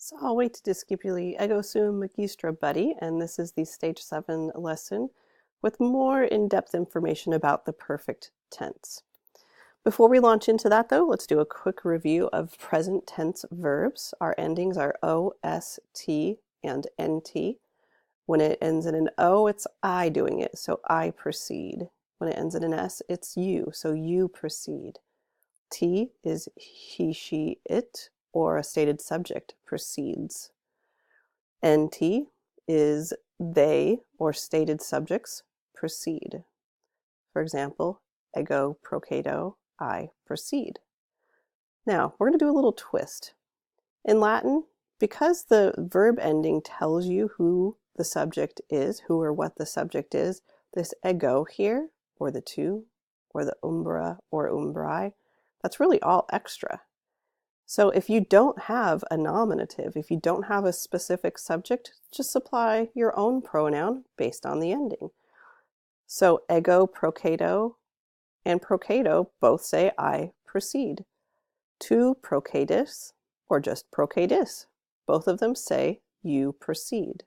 Salve discipuli ego sum magistra buddy, and this is the Stage 7 lesson with more in-depth information about the perfect tense. Before we launch into that though, let's do a quick review of present tense verbs. Our endings are O, S, T, and NT. When it ends in an O, it's I doing it, so I proceed. When it ends in an S, it's you, so you proceed. T is he, she, it, or a stated subject, proceeds. NT is they, or stated subjects, proceed. For example, ego procedo, I proceed. Now, we're going to do a little twist. In Latin, because the verb ending tells you who the subject is, who or what the subject is, this ego here, or the two, or the umbra or umbrae, that's really all extra. So if you don't have a nominative, if you don't have a specific subject, just supply your own pronoun based on the ending. So ego procedo and procedo both say I proceed. Tu procedis, or just procedis, both of them say you proceed.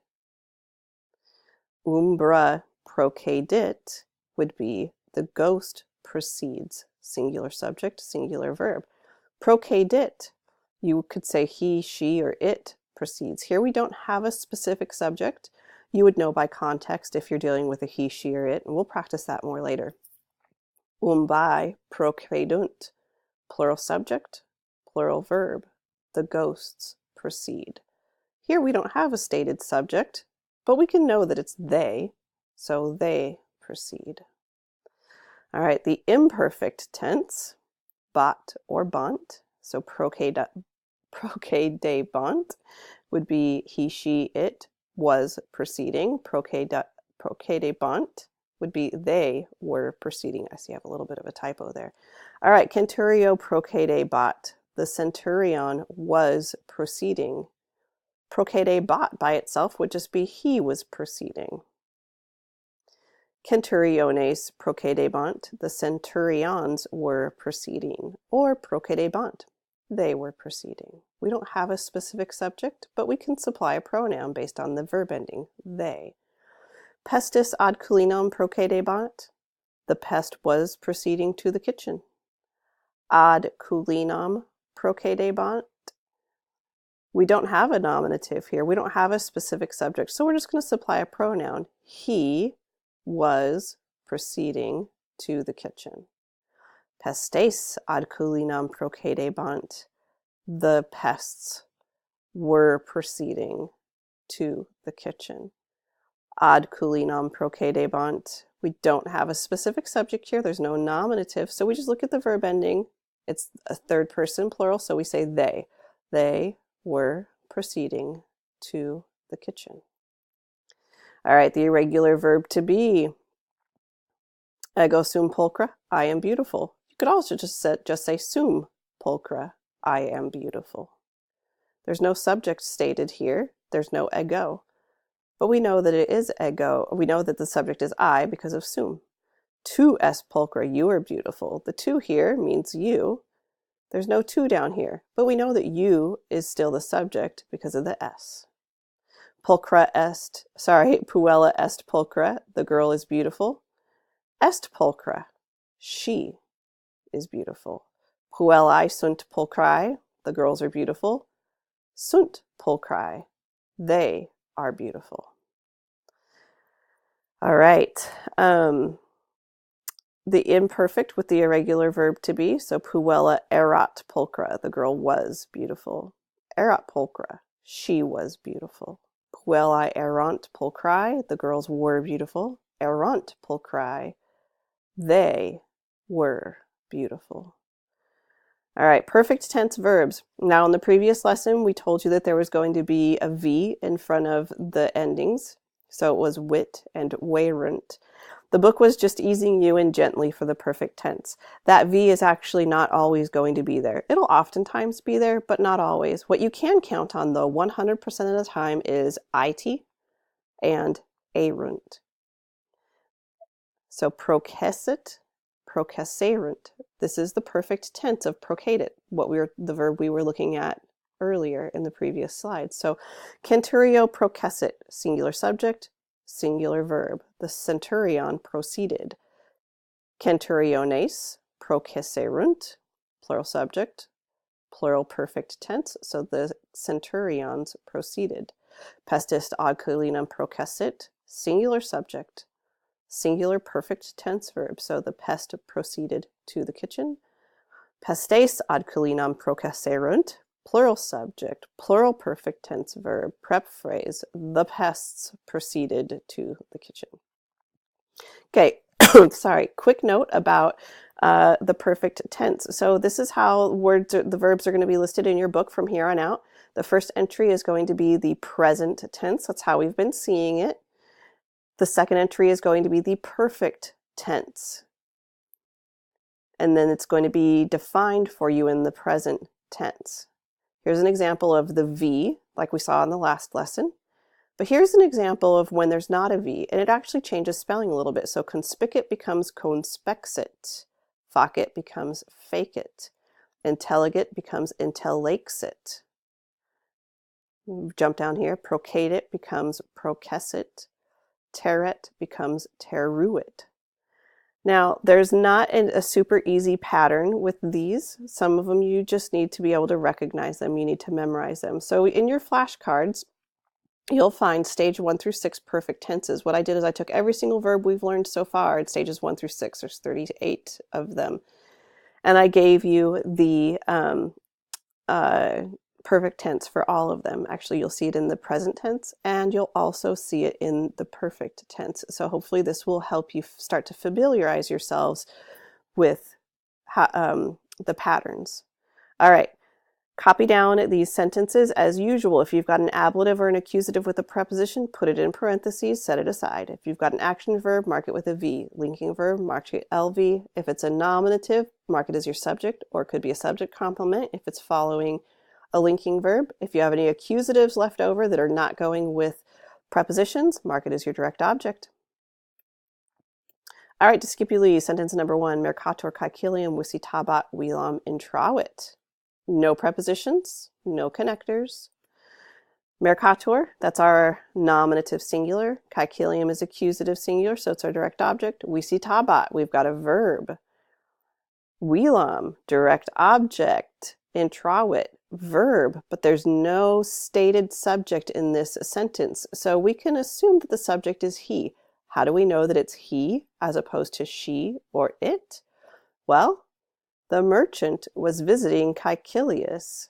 Umbra procedit would be the ghost proceeds, singular subject, singular verb. Procedit, you could say he, she, or it proceeds. Here we don't have a specific subject. You would know by context if you're dealing with a he, she, or it, and we'll practice that more later. Umbae procedunt, plural subject, plural verb. The ghosts proceed. Here we don't have a stated subject, but we can know that it's they, so they proceed. All right, the imperfect tense, bot or bont, so procedebant would be he, she, it was proceeding. Procedebant would be they were proceeding. I see I have a little bit of a typo there. All right, centurio procedebat, the centurion was proceeding. Procedebat by itself would just be he was proceeding. Centuriones procedebant, the centurions were proceeding, or procedebant, they were proceeding. We don't have a specific subject, but we can supply a pronoun based on the verb ending, they. Pestis ad culinam procedebant, the pest was proceeding to the kitchen. Ad culinam procedebant, we don't have a nominative here. We don't have a specific subject, so we're just going to supply a pronoun. He was proceeding to the kitchen. Pestes ad culinam procedebant, the pests were proceeding to the kitchen. Ad culinam procedebant, we don't have a specific subject here. There's no nominative, so we just look at the verb ending. It's a third person plural, so we say they. They were proceeding to the kitchen. All right, the irregular verb to be. Ego sum pulchra, I am beautiful. You could also just say sum pulchra, I am beautiful. There's no subject stated here. There's no ego. But we know that it is ego. We know that the subject is I because of sum. Tu es pulchra, you are beautiful. The tu here means you. There's no tu down here, but we know that you is still the subject because of the s. Puella est pulchra, the girl is beautiful. Est pulchra, she is beautiful. Puellae sunt pulchrae, the girls are beautiful. Sunt pulchrae, they are beautiful. All right. The imperfect with the irregular verb to be, so puella erat pulchra, the girl was beautiful. Erat pulchra, she was beautiful. Puellae erant pulchrae, the girls were beautiful. Erant pulchrae, they were beautiful. All right, perfect tense verbs. Now in the previous lesson, we told you that there was going to be a V in front of the endings. So it was wit and werunt. The book was just easing you in gently for the perfect tense. That V is actually not always going to be there. It'll oftentimes be there, but not always. What you can count on, though, 100% of the time is it and erunt. So processit, processerunt. This is the perfect tense of procedit, the verb we were looking at earlier in the previous slide. So centurio processit, singular subject, singular verb. The centurion proceeded. Centuriones processerunt, plural subject, plural perfect tense, so the centurions proceeded. Pestis ad Caelinam processit, singular subject, singular perfect tense verb, so the pest proceeded to the kitchen. Pestes ad Caelinam processerunt, plural subject, plural perfect tense verb, prep phrase, the pests proceeded to the kitchen. Okay, sorry, quick note about the perfect tense. So this is how the verbs are going to be listed in your book from here on out. The first entry is going to be the present tense. That's how we've been seeing it. The second entry is going to be the perfect tense. And then it's going to be defined for you in the present tense. Here's an example of the V, like we saw in the last lesson. But here's an example of when there's not a V, and it actually changes spelling a little bit. So conspicit becomes conspexit, facit becomes facit, intelligit becomes intellexit. Jump down here, procedit becomes processit, terret becomes teruit. Now, there's not a super easy pattern with these. Some of them you just need to be able to recognize them. You need to memorize them. So in your flashcards, you'll find stage 1 through 6 perfect tenses. What I did is I took every single verb we've learned so far in stages 1 through 6. There's 38 of them. And I gave you the perfect tense for all of them. Actually, you'll see it in the present tense, and you'll also see it in the perfect tense. So hopefully this will help you start to familiarize yourselves with the patterns. All right. Copy down these sentences as usual. If you've got an ablative or an accusative with a preposition, put it in parentheses, set it aside. If you've got an action verb, mark it with a V. Linking verb, mark it LV. If it's a nominative, mark it as your subject, or it could be a subject complement if it's following a linking verb. If you have any accusatives left over that are not going with prepositions, mark it as your direct object. All right, discipuli, sentence number 1, Mercator caecilium visitabat velam intravit. No prepositions, no connectors. Mercator, that's our nominative singular. Caecilium is accusative singular, so it's our direct object. Visitabat, we've got a verb. Velam, direct object. Intravit, verb, but there's no stated subject in this sentence. So we can assume that the subject is he. How do we know that it's he as opposed to she or it? Well, the merchant was visiting Caecilius.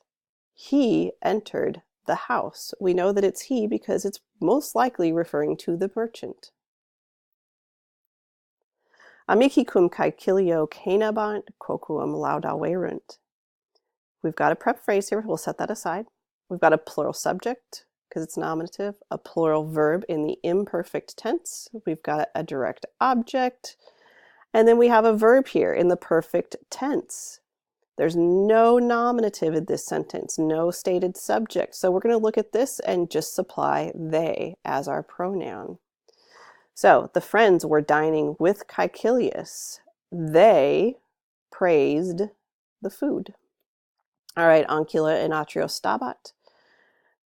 He entered the house. We know that it's he because it's most likely referring to the merchant. Amici cum Caecilio canabant quoquam laudaverunt. We've got a prep phrase here. We'll set that aside. We've got a plural subject because it's nominative, a plural verb in the imperfect tense. We've got a direct object. And then we have a verb here in the perfect tense. There's no nominative in this sentence, no stated subject. So we're going to look at this and just supply they as our pronoun. So the friends were dining with Caecilius. They praised the food. All right, Ancilla in atrio stabat.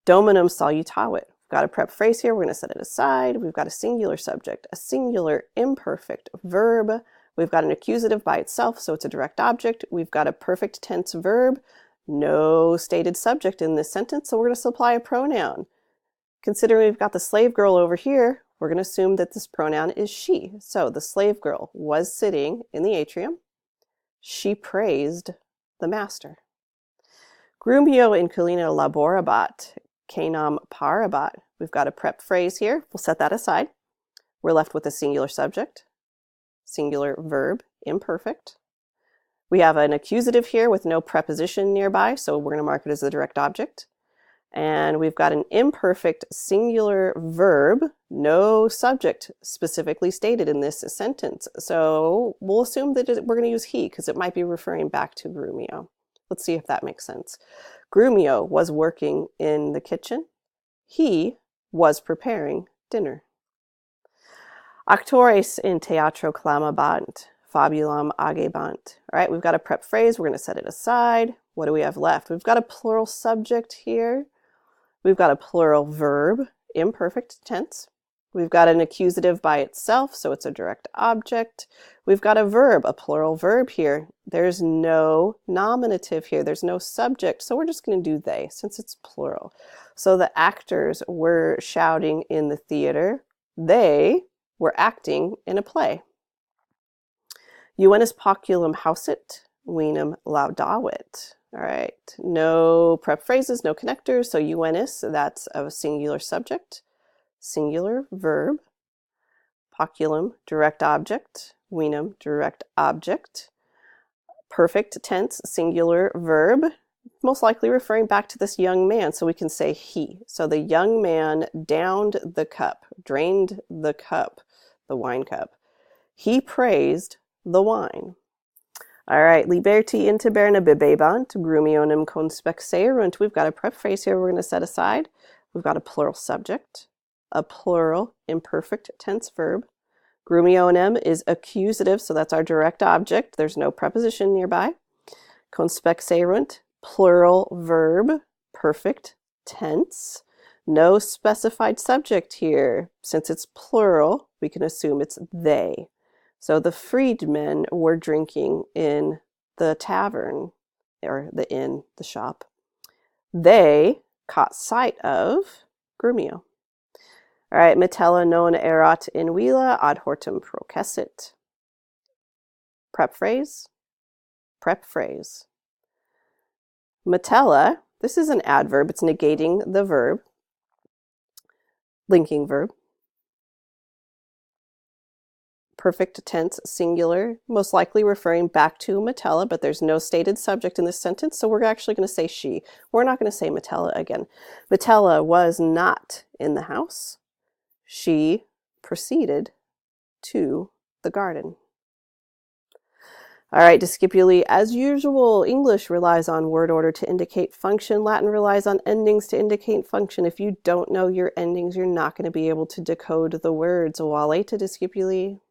Dominum salutavit. We've got a prep phrase here. We're going to set it aside. We've got a singular subject, a singular imperfect verb. We've got an accusative by itself, so it's a direct object. We've got a perfect tense verb, no stated subject in this sentence, so we're going to supply a pronoun. Considering we've got the slave girl over here, we're going to assume that this pronoun is she. So the slave girl was sitting in the atrium. She praised the master. Grumio in Caelina laborabat, canam parabat. We've got a prep phrase here. We'll set that aside. We're left with a singular subject, singular verb, imperfect. We have an accusative here with no preposition nearby, so we're going to mark it as the direct object. And we've got an imperfect singular verb, no subject specifically stated in this sentence. So we'll assume that we're going to use he because it might be referring back to Grumio. Let's see if that makes sense. Grumio was working in the kitchen. He was preparing dinner. Actores in teatro clamabant, fabulam agebant. All right, we've got a prep phrase. We're going to set it aside. what do we have left? We've got a plural subject here. We've got a plural verb, imperfect tense. We've got an accusative by itself, so it's a direct object. We've got a verb, a plural verb here. There's no nominative here. There's no subject, so we're just going to do they since it's plural. So the actors were shouting in the theater. They were acting in a play. Juvenis poculum hausit, venum laudavit. All right, no prep phrases, no connectors. So Juvenis, that's a singular subject, singular verb. Poculum, direct object. Venum, direct object. Perfect tense, singular verb, most likely referring back to this young man, so we can say he. So the young man downed the cup, drained the cup, the wine cup. He praised the wine. All right, liberti interberna bibebant, grumionem conspexerunt. We've got a prep phrase here we're going to set aside. We've got a plural subject, a plural imperfect tense verb. Grumionem is accusative, so that's our direct object. There's no preposition nearby. Conspexerunt, plural verb, perfect tense. No specified subject here. Since it's plural, we can assume it's they. So the freedmen were drinking in the tavern, or the inn, the shop. They caught sight of Grumio. All right, Metella non erat in villa ad hortum processit. Prep phrase, prep phrase. Metella, this is an adverb, it's negating the verb, linking verb. Perfect tense, singular, most likely referring back to Metella, but there's no stated subject in this sentence, so we're actually going to say she. We're not going to say Metella again. Metella was not in the house. She proceeded to the garden. All right, discipuli, as usual, English relies on word order to indicate function. Latin relies on endings to indicate function. If you don't know your endings, you're not going to be able to decode the words. Valete discipuli.